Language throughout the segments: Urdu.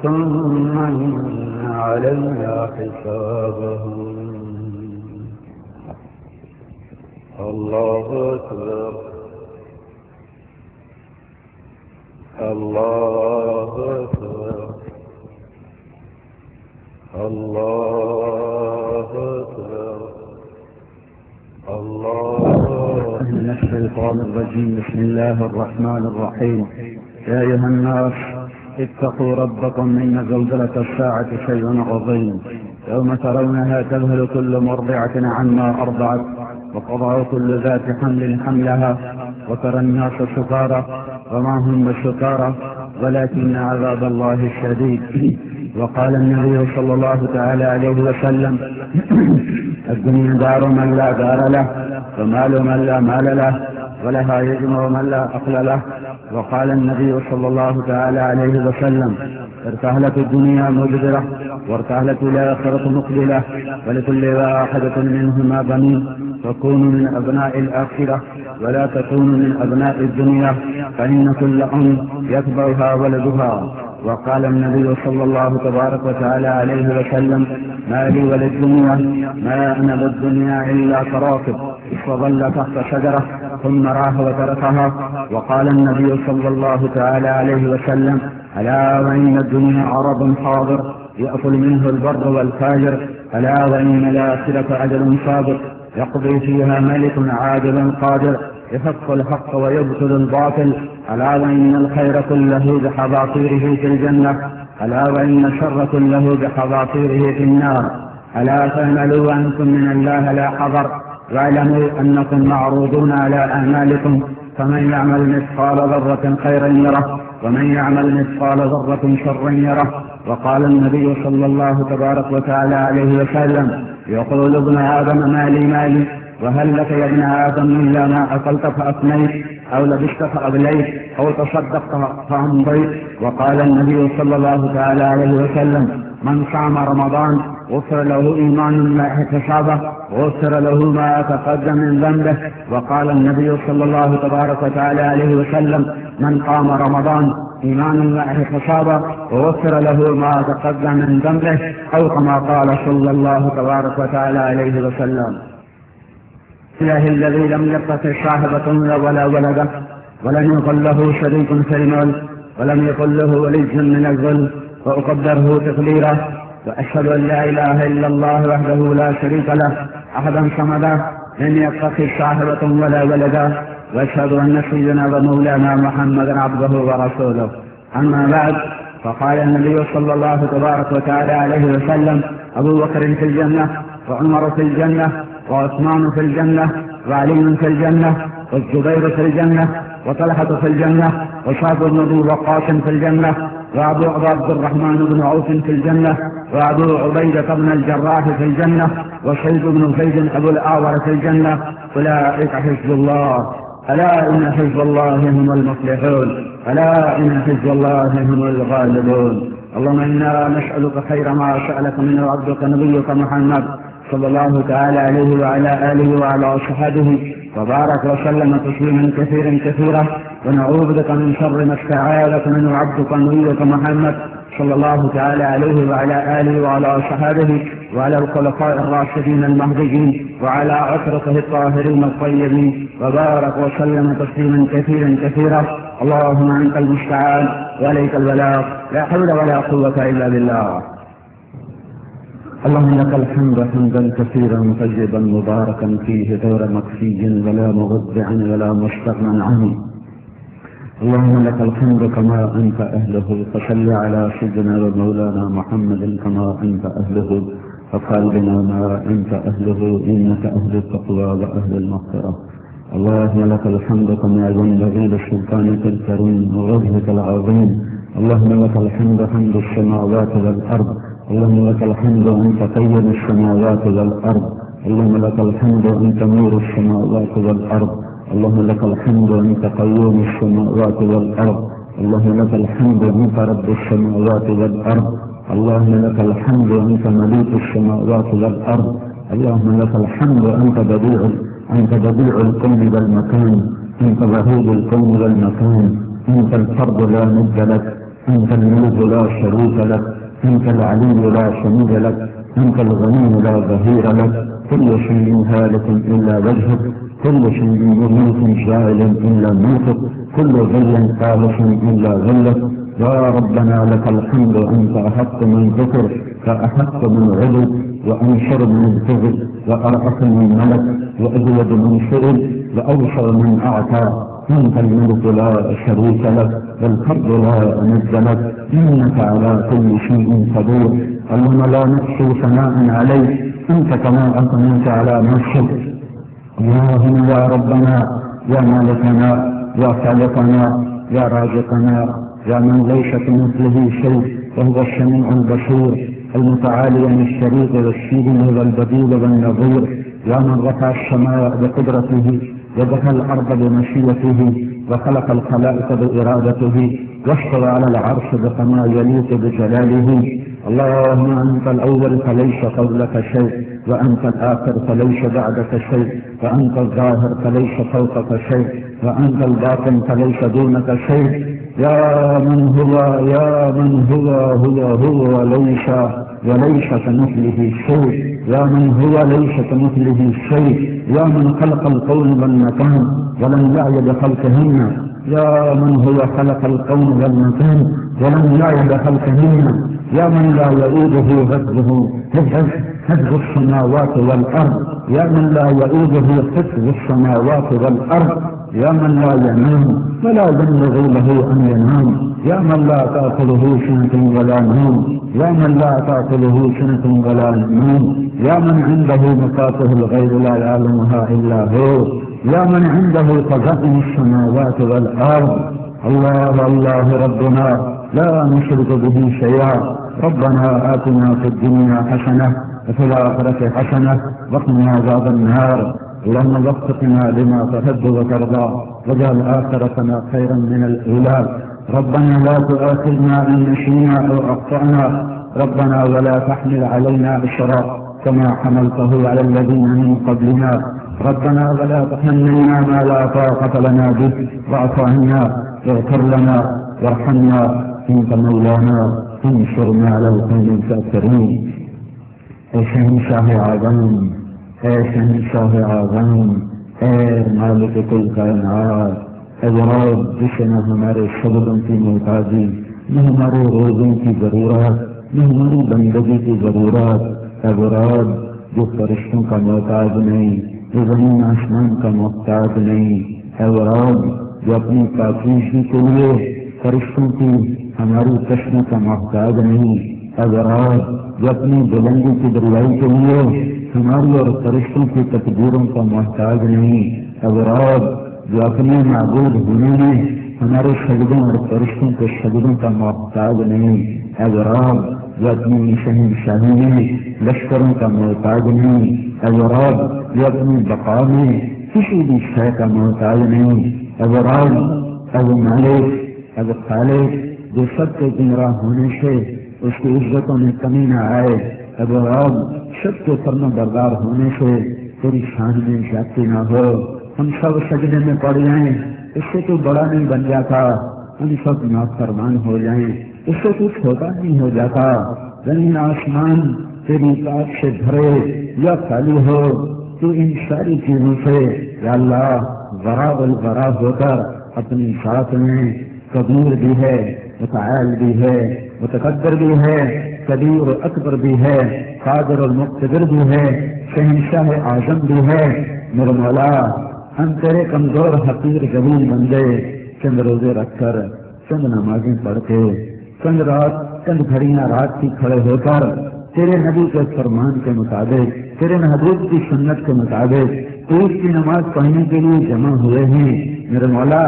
ثم إن علينا حسابهم. الله أكبر الله أكبر الله أكبر الله. من الشيطان الرجيم. بسم الله الرحمن الرحيم. يا أيها الناس اتقوا ربكم إن زلزلة الساعة شيء عظيم، يوم ترونها تذهل كل مرضعة عما أرضعت وتضع كل ذات حمل حملها وترى الناس سكارى وما هم بسكارى ولكن عذاب الله شديد. وقال النبي صلى الله تعالى عليه وسلم: الدنيا دار من لا دار له، ومال من لا مال له، ولها يجمع من لا عقل له. وقال النبي صلى الله تعالى عليه وسلم: ارتهلت الدنيا مدبرة وارتهلت الآخرة مقبلة، ولكل واحدة منهما بنين، فكونوا من أبناء الآخرة ولا تكونوا من أبناء الدنيا، فإن كل أم يتبعها ولدها. وقال النبي صلى الله تبارك وتعالى عليه وسلم: ما لي وللدنيا ما أنا بالدنيا إلا كراكب فظل تحت شجرة ثم راح وتركها. وقال النبي صلى الله تعالى عليه وسلم: ألا وإن الدنيا عرض حاضر يأكل منه البر والفاجر، ألا وإن الآخرة أجل صادق يقضي فيها ملك عادل قادر يحق الحق ويبطل الباطل، ألا وإن الخير كله بحظاظيره في الجنة، ألا وإن الشر كله بحظاظيره في النار. ألا فاعملوا أنتم من الله لا حذر، واعلموا أنكم معروضون على أعمالكم، فمن يعمل مثقال ذرة خيرا يره ومن يعمل مثقال ذرة شرا يره. وقال النبي صلى الله تبارك وتعالى عليه وسلم: يقول ابن آدم مالي مالي، وهل لك يا ابن آدم إلا ما أكلت فأفنيت أو لبست فأبليت أو تصدقت فأمضيت. وقال النبي صلى الله تعالى عليه وسلم: من صام رمضان غفر له إيمان ما احتسابه غفر له ما تقدم من ذنبه. وقال النبي صلى الله تبارك وتعالى عليه وسلم: من قام رمضان إيمان ما احتسابه وغفر له ما تقدم من ذنبه، أو كما قال صلى الله تبارك وتعالى عليه وسلم. الله الذي لم يتخذ صاحبة ولا ولدا ولم يكن له شريك في الملك ولم يكن له ولي من الذل وأقدره تقديرا. وأشهد أن لا إله إلا الله وحده لا شريك له أحدا صمدا لم يتخذ صاحبة ولا ولدا. وأشهد أن سيدنا ومولانا محمدا عبده ورسوله. أما بعد، فقال النبي صلى الله تبارك وتعالى عليه وسلم: أبو بكر في الجنة وعمر في الجنة وعثمان في الجنة وعلي في الجنة والزبير في الجنة وطلحة في الجنة وسعد بن أبي وقاص في الجنة وأبو عبد الرحمن بن عوف في الجنة وأبو عبيدة بن الجراح في الجنة وسعيد بن زيد أبو الأعور في الجنة. أولئك حزب الله، ألا إن حزب الله هم المفلحون، ألا إن حزب الله هم الغالبون. اللهم إنا نسألك خير ما سألك منه عبدك نبيك محمد صلى الله تعالى عليه وعلى آله وعلى صحبه وبارك وسلم تسليما كثيرا، ونعوذ بك من شر ما استعاذك منه عبدك نبيك محمد صلى الله تعالى عليه وعلى آله وعلى صحبه وعلى الخلفاء الراشدين المهديين وعلى عترته الطاهرين الطيبين، وبارك وسلم تسليما كثيرا. اللهم أنت المستعان وإليك البلاغ، لا حول ولا قوة إلا بالله. اللهم لك الحمد حمدا كثيرا طيبا مباركا فيه غير مكفي ولا مغضع ولا مستغنى عنه. اللهم لك الحمد كما أنت أهله، فصل على سيدنا ومولانا محمد كما أنت أهله، فقال بنا ما أنت أهله، إنك أهل التقوى وأهل المغفرة. اللهم لك الحمد كما ينبغي لسلطانك الكريم ووجهك العظيم. اللهم لك الحمد حمد السماوات والأرض. اللهم لك الحمد أنت قيم السماوات والأرض. اللهم لك الحمد أنت نور السماوات والأرض. اللهم لك الحمد أنت قيوم السماوات والأرض. اللهم لك الحمد أنت رب السماوات والأرض. اللهم لك الحمد أنت مليك السماوات والأرض. اللهم لك الحمد أنت بديع الكون والمكان، أنت وهيب الكون والمكان، أنت الفرد لا ند لك، أنت الملك لا شريك لك، أنت العلي لا شميل لك، أنت الغني لا ظهير لك، كل شيء هالك إلا وجهك، كل شيء مميت زائل إلا موتك، كل ظل خالص إلا ظلك. يا ربنا لك الحمد، أنت أحق من ذكر، فأحق من عبد، وأنشر من كذب، وأرأف من ملك، وأجود من سئل، وأوصر من أعطى. أنت الملك لا شريك لك، والفرد لا ند لك، إنك على كل شيء قدير. اللهم لا نحصي ثناء عليك، أنت كما أثنيت على نفسك. اللهم يا ربنا، يا مالكنا، يا خالقنا، يا رازقنا، يا من ليس كمثله شيء وهو السميع البصير، المتعالي عن الشريك والشيء والبديل والنظير. يا من رفع السماء بقدرته، وبنى الأرض بمشيئته، وخلق الخلائق بإرادته، واستوى على العرش بكما يليق بجلاله. اللهم أنت الأول فليس قبلك شيء، وأنت الآخر فليس بعدك شيء، وأنت الظاهر فليس فوقك شيء، وأنت الباطن فليس دونك شيء. يا من هو وليس كمثله شيء، يا من هو ليس كمثله شيء، يا من خلق الكون والمكان ولم يعي بخلقهن، يا من هو خلق الكون والمكان ولم يعي بخلقهن، يا من لا يؤوده حفظ السماوات والأرض، يا من لا يؤوده حفظ السماوات والأرض، يا من لا ينام ولا ينبغي له أن ينام، يا من لا تأكله سنة ولا نوم، يا من لا تأكله سنة ولا نوم، يا من عنده مفاتيح الغيب لا يعلمها إلا هو، يا من عنده خزائن السماوات والأرض. الله ربنا لا نشرك به شيئا. ربنا آتنا في الدنيا حسنة وفي الآخرة حسنة وقنا عذاب النار. اللهم وفقنا لما تحب وترضى، واجعل آخرتنا خيرا من الأولى. ربنا لا تؤاخذنا إن نسينا أو أخطأنا، ربنا ولا تحمل علينا إصرا كما حملته على الذين من قبلنا، ربنا ولا تحملنا ما لا طاقة لنا به، واعف عنا واغفر لنا وارحمنا، أنت مولانا انصرنا على القوم الكافرين. اے شہنشاہ اعظم، اے شہنشاہ اعظم، اے مالک کل کائنات، اے رب جس نے ہمارے صبروں کی محتاجی، نہ ہمارے روزوں کی ضرورت، نہ ہماری بندگی کی ضرورت، اے رب جو فرشتوں کا محتاج نہیں، جو زمین آسمان کا محتاج نہیں، اے رب جو اپنی پاکیزگی کے لیے فرشتوں کی ہماری چشموں کا محتاج نہیں، اے رب جو اپنی بلندی کی بڑائی کے لیے ہماری اور فرشتوں کی تقدیروں کا محتاج نہیں، اے رب جو اپنے معبود ہونے میں ہمارے سجدوں اور فرشتوں کے سجدوں کا محتاج نہیں، اے رب جو اپنی شہنشاہی میں لشکروں کا محتاج نہیں، اے رب جو اپنی بقا میں کسی بھی شے کا محتاج نہیں، اے رب اے مالک اے خالق جو سب کے گمراہ ہونے سے اس کی عزتوں میں کمی نہ آئے، اے رب سب کے فرما بردار ہونے سے تیری شان میں زیادتی نہ ہو، ہم سب سجدے میں پڑ جائیں، اس سے تو بڑا نہیں بن جاتا، ہم سب نافرمان ہو جائیں، اس سے تو چھوٹا نہیں ہو جاتا، زمین آسمان تیری اطاعت سے بھرے یا خالی ہو، تو ان ساری چیزوں سے یا اللہ ورا بالورا ہو کر اپنی ذات میں کبیر بھی ہے، متعال بھی ہے، متقدر بھی ہے، کبیر و اکبر بھی ہے، قادر اور مقتدر بھی ہے، شہنشاہ اعظم بھی ہے۔ میرے مولا ہم تیرے کمزور حقیر ذلیل بندے چند روزے رکھ کر، چند نمازیں پڑھ کے، چند گھڑیاں رات کی کھڑے ہو کر تیرے نبی کے فرمان کے مطابق، تیرے محبوب کی سنت کے مطابق عید کی نماز پڑھنے کے لیے جمع ہوئے ہیں۔ میرے مولا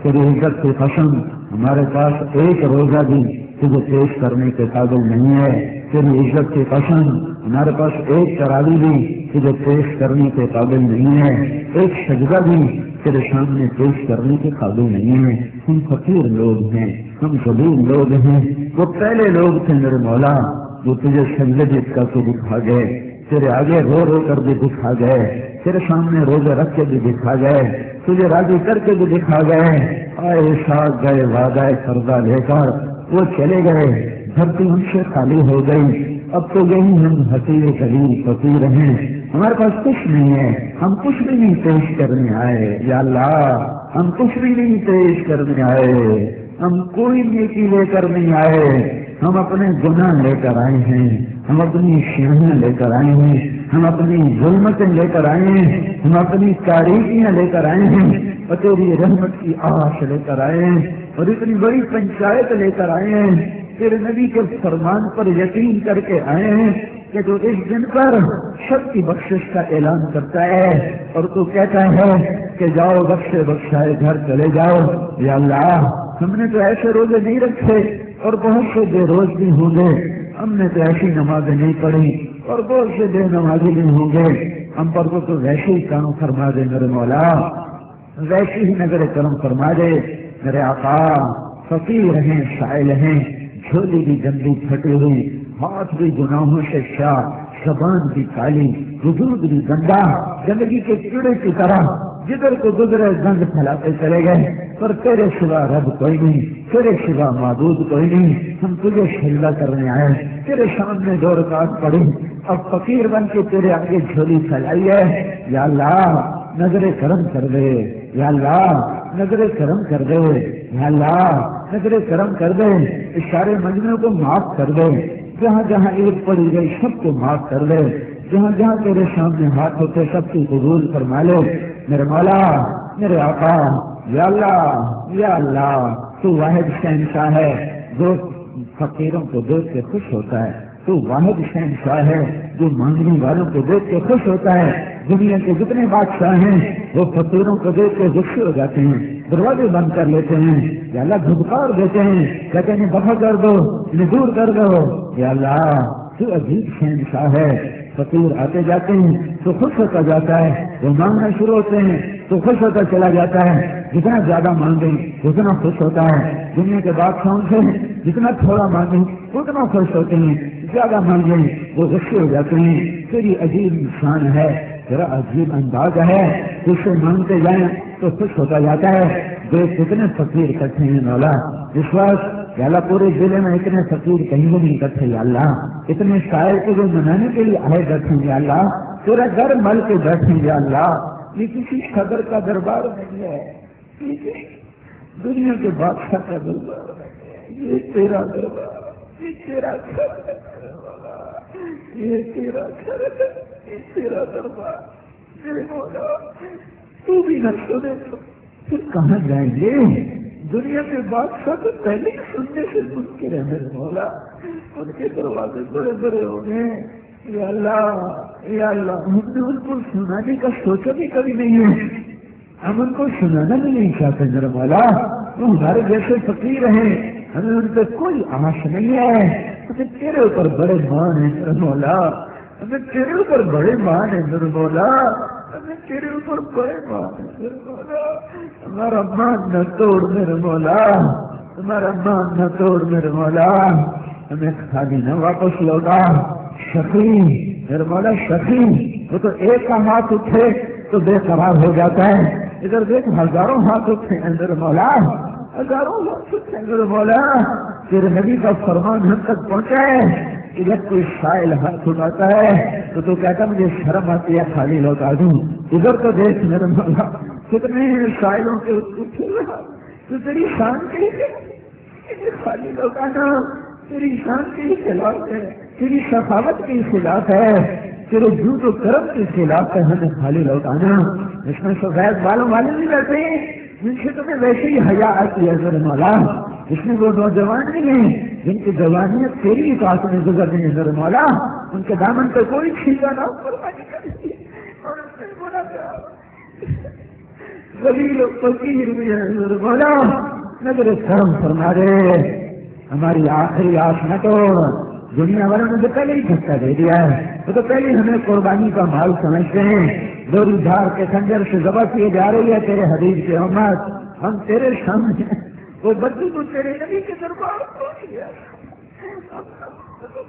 تیری عزت کی قسم ہمارے پاس ایک روزہ بھی تجھے پیش کرنے کے قابل نہیں ہے، تیری عزت کی قسم ہمارے پاس ایک تراویح بھی تجھے پیش کرنے کے قابل نہیں ہے، ایک سجدہ بھی تیرے سامنے پیش کرنے کے قابل نہیں ہے۔ ہم فقیر لوگ ہیں، ہم ذلیل لوگ ہیں، وہ پہلے لوگ تھے میرے مولا جو تجھے سجدے دیکھ کر کے دکھا گئے، تیرے آگے رو رو کر بھی دکھا گئے، تیرے سامنے روزے رکھ کے بھی دکھا گئے، تجھے راضی کر کے بھی دکھا گئے، آئے ساتھ گئے وعدہ کردہ لے کر وہ چلے گئے، دھرتی ان سے خالی ہو گئی، اب تو یہی ہم حقیر قلیل فقیر ہیں، ہمارے پاس کچھ نہیں ہے، ہم کچھ بھی نہیں پیش کرنے آئے یا اللہ، ہم کچھ بھی نہیں پیش کرنے آئے، ہم کوئی نیکی لے کر نہیں آئے، ہم اپنے گناہ لے کر آئے ہیں، ہم اپنی شیاں لے کر آئے ہیں، ہم اپنی ظلمتیں لے کر آئے ہیں، ہم اپنی تاریخیاں لے کر آئے ہیں، اور تیری رحمت کی آش لے کر آئے ہیں، اور اتنی بڑی پنچایت لے کر آئے ہیں، تیرے نبی کے فرمان پر یقین کر کے آئے ہیں کہ جو اس دن پر سب کی بخشش کا اعلان کرتا ہے اور تو کہتا ہے کہ جاؤ بخشے بخشائے گھر چلے جاؤ، یا اللہ ہم نے تو ایسے روزے نہیں رکھے اور بہت سے بے روز بھی ہوں گے، ہم نے تو ایسی نمازیں نہیں پڑھی اور بہت سے بے نمازی بھی ہوں گے، ہم پر تو ویسے ہی کام فرما دے میرے مولا، ویسے ہی نظر کرم فرما دے میرے آقا، فقیر ہیں، سائل ہیں، جھولی بھی گندی پھٹی ہوئی، ہاتھ بھی گناہوں سے شاہ، زبان بھی کالی، وجود بھی گندا، گندگی کے کیڑے کی طرح جدھر کو گزرے گند پھیلاتے چلے گئے، پر تیرے سوا رب کوئی نہیں، تیرے سوا معبود کوئی نہیں، ہم تجھے سجدہ کرنے آئے، تیرے سامنے 2 رکعت پڑھی، اب فقیر بن کے تیرے آگے جھولی پھیلائی ہے، یا اللہ نظر کرم کر دے، یا اللہ نظر کرم کر دے، یا اللہ نظر کرم کر دے، اس سارے مجموعے کو معاف کر دے، جہاں جہاں عید پڑی گئی سب کو معاف کر دے، جہاں جہاں تیرے سامنے ہاتھ ہوتے سب کی قبول فرما لے میرے مولا، میرے آقا، یا اللہ یا اللہ، تو واحد شہنشاہ ہے جو فقیروں کو دیکھ کے خوش ہوتا ہے، تو واحد شہنشاہ ہے جو مانگنے والوں کو دیکھ کے خوش ہوتا ہے، دنیا کے جتنے بادشاہ ہیں وہ فقیروں کو دیکھ کے غصے ہو جاتے ہیں، دروازے بند کر لیتے ہیں، یا اللہ دھتکار دیتے ہیں، کہتے ہیں دفع کر دو، انہیں دور کر دو، یا اللہ تو عجیب شہنشاہ ہے، فقیر آتے جاتے ہیں تو خوش ہوتا جاتا ہے، وہ مانگنا شروع ہوتے ہیں تو خوش ہوتا چلا جاتا ہے، جتنا زیادہ مانگیں اتنا خوش ہوتا ہے، دنیا کے بادشاہوں سے جتنا تھوڑا مانگیں اتنا خوش ہوتے ہیں، زیادہ مانگیں وہ غصے ہو جاتے ہیں، تیری عجیب انسان ہے، تیرا عجیب انداز ہے، اس سے مانگتے جائیں تو خوش ہوتا جاتا ہے، دیکھ کتنے فقیر اکٹھے ہیں مولا اس وقت، یا اللہ پورے ضلع میں اتنے فقیر کہیں بھی نہیں اکٹھے، یا اللہ اتنے شاعر کو جو منانے کے لیے آئے بیٹھے، یا اللہ تیرا گھر مل کے بیٹھے، یا اللہ یہ کسی صدر کا دربار نہیں ہے، یہ دنیا کے بادشاہ کا دربار نہیں ہے، یہ تیرا دربار، یہ تیرا گھر ہے، یہ تیرا گھر ہے، یہ تیرا دربار، میرے مولا تو بھی نہ سنے تو پھر کہاں جائیں گے؟ دنیا کے بادشاہ تو پہلے ہی سننے سے منکر ہے میرے مولا، ان کے دروازے بڑے بڑے ہو گئے، یا اللہ یا اللہ ہم نے ان کو سنانے کا سوچا بھی کبھی نہیں ہے، ہم ان کو سنانا بھی نہیں چاہتے میرے مولا، وہ ہمارے جیسے فقیر ہیں، ہمیں ان پہ کوئی آش نہیں ہے، ہمیں تیرے اوپر بڑے مان ہے میرے مولا، ہمیں تیرے اوپر بڑے مان ہے میرے مولا، ہمیں تیرے اوپر بڑے مان ہے میرے مولا، ہمارا مان نہ توڑ میرے مولا، ہمارا مان نہ توڑ میرے مولا، ہمیں خالی نہ واپس لوٹا، شفیع میرے مولا شفیع، وہ تو ایک کا ہاتھ اٹھے تو بے قرار ہو جاتا ہے، ادھر دیکھ ہزاروں ہاتھ اٹھے ہیں میرے مولا، ہزاروں ہاتھ اٹھے ہیں میرے مولا، تیرے نبی کا فرمان ہم تک پہنچا ہے، ادھر کوئی سائل ہاتھ اٹھاتا ہے تو کہتا مجھے شرم آتی ہے خالی لوٹا دوں، ادھر تو دیکھ میرے مولا کتنے سائلوں کے اٹھے تو تیری شان کے خالی لوٹانا تیری شان کے خلاف ہے، تیری سخاوت کے خلاف ہے، تیرے جھوٹ و کرم کے خلاف ہے، ہمیں خالی لوٹانا، اس میں سفید بالوں والے نہیں رہتے جن سے تمہیں ویسے ہی حیا آتی ہے میرے مولا، اس میں وہ نوجوان نہیں ہیں جن کی جوانیت تیری اطاعت میں گزر رہی ہے میرے مولا، ان کے دامن پہ کوئی چھیڑا نہ ذلیل و فقیر بھی ہے میرے مولا، نظر کرم فرما دے، ہماری آخری آس نہ توڑ، دنیا والوں نے تو پہلے ہی دھکا دے دیا ہے، وہ تو پہلے ہمیں قربانی کا مال سمجھتے ہیں، دوری دھار کے خنجر سے ذبح کیے جا رہی ہے تیرے حبیب کی امت، ہم تیرے سامنے وہ بدو تو تیرے نبی کے دربار پہنچ گیا،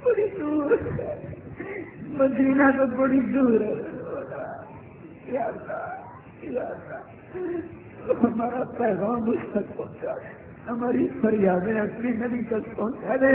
بڑی دور مدینہ تو بڑی دور ہے، یا اللہ ہمارا پیغام اس تک پہنچا ہے، ہماری فریادیں اپنے نبی تک پہنچا دے.